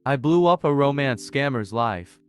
I blew up a romance scammer's life.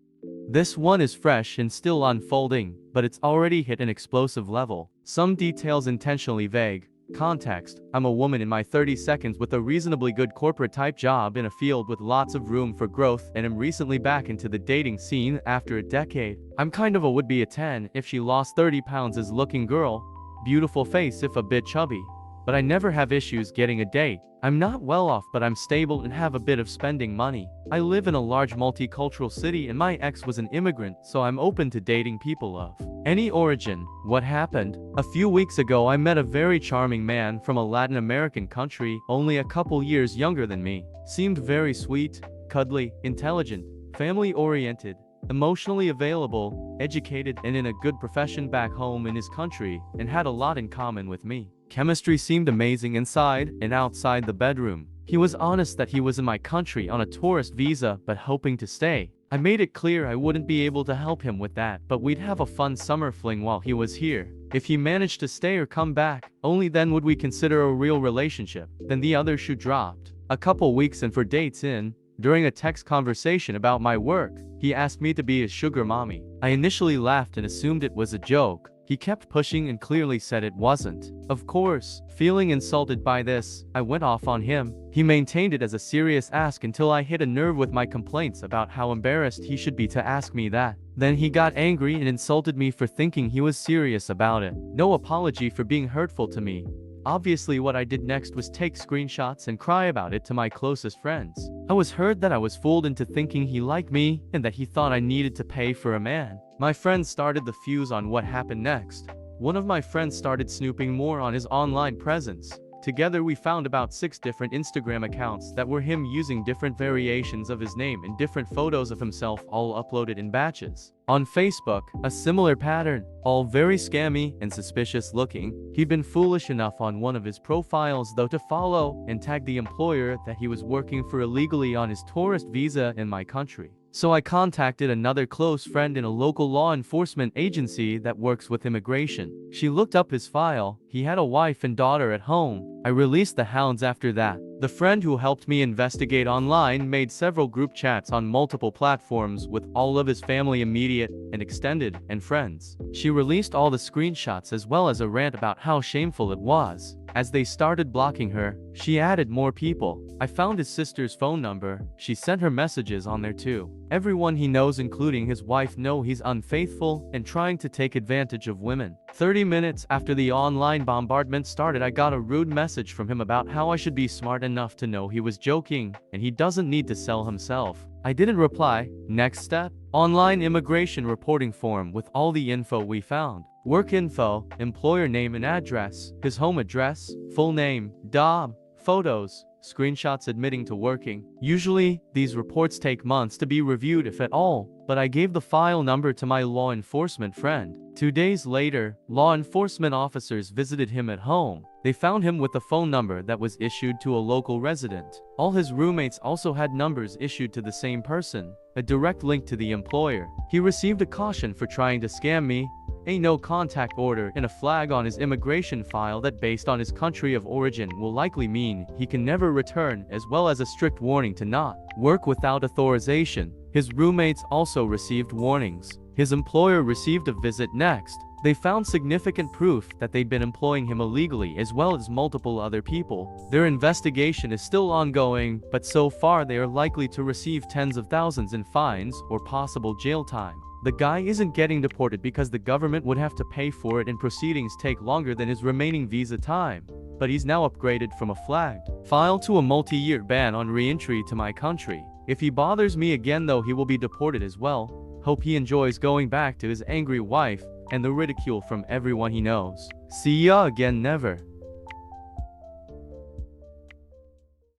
This one is fresh and still unfolding, but it's already hit an explosive level. Some details intentionally vague. Context: I'm a woman in my 30s with a reasonably good corporate type job in a field with lots of room for growth and am recently back into the dating scene after a decade. I'm kind of a would-be a 10 if she lost 30 pounds as looking girl. Beautiful face if a bit chubby. But I never have issues getting a date. I'm not well off, but I'm stable and have a bit of spending money. I live in a large multicultural city and my ex was an immigrant, so I'm open to dating people of any origin. What happened? A few weeks ago I met a very charming man from a Latin American country, only a couple years younger than me. Seemed very sweet, cuddly, intelligent, family-oriented, emotionally available, educated and in a good profession back home in his country, and had a lot in common with me. Chemistry seemed amazing inside and outside the bedroom. He was honest that he was in my country on a tourist visa but hoping to stay. I made it clear I wouldn't be able to help him with that, but we'd have a fun summer fling while he was here. If he managed to stay or come back, only then would we consider a real relationship. Then the other shoe dropped. A couple weeks and for dates in, during a text conversation about my work, he asked me to be his sugar mommy. I initially laughed and assumed it was a joke. He kept pushing and clearly said it wasn't. Of course, feeling insulted by this, I went off on him. He maintained it as a serious ask until I hit a nerve with my complaints about how embarrassed he should be to ask me that. Then he got angry and insulted me for thinking he was serious about it. No apology for being hurtful to me. Obviously, what I did next was take screenshots and cry about it to my closest friends. I was hurt that I was fooled into thinking he liked me and that he thought I needed to pay for a man. My friends started the fuse on what happened next. One of my friends started snooping more on his online presence. Together we found about 6 different Instagram accounts that were him using different variations of his name and different photos of himself, all uploaded in batches. On Facebook, a similar pattern, all very scammy and suspicious looking. He'd been foolish enough on one of his profiles though to follow and tag the employer that he was working for illegally on his tourist visa in my country. So I contacted another close friend in a local law enforcement agency that works with immigration. She looked up his file. He had a wife and daughter at home. I released the hounds after that. The friend who helped me investigate online made several group chats on multiple platforms with all of his family, immediate and extended, and friends. She released all the screenshots as well as a rant about how shameful it was. As they started blocking her, she added more people. I found his sister's phone number. She sent her messages on there too. Everyone he knows, including his wife, know he's unfaithful and trying to take advantage of women. 30 minutes after the online bombardment started, I got a rude message from him about how I should be smart enough to know he was joking and he doesn't need to sell himself. I didn't reply. Next step? Online immigration reporting form with all the info we found. Work info, employer name and address, his home address, full name, job, photos, screenshots admitting to working. Usually, these reports take months to be reviewed if at all, but I gave the file number to my law enforcement friend. 2 days later, law enforcement officers visited him at home. They found him with a phone number that was issued to a local resident. All his roommates also had numbers issued to the same person, a direct link to the employer. He received a caution for trying to scam me, a no contact order, and a flag on his immigration file that based on his country of origin will likely mean he can never return, as well as a strict warning to not work without authorization. His roommates also received warnings. His employer received a visit next. They found significant proof that they'd been employing him illegally as well as multiple other people. Their investigation is still ongoing, but so far they are likely to receive tens of thousands in fines or possible jail time. The guy isn't getting deported because the government would have to pay for it and proceedings take longer than his remaining visa time. But he's now upgraded from a flagged file to a multi-year ban on re-entry to my country. If he bothers me again though, he will be deported as well. Hope he enjoys going back to his angry wife and the ridicule from everyone he knows. See ya again, never.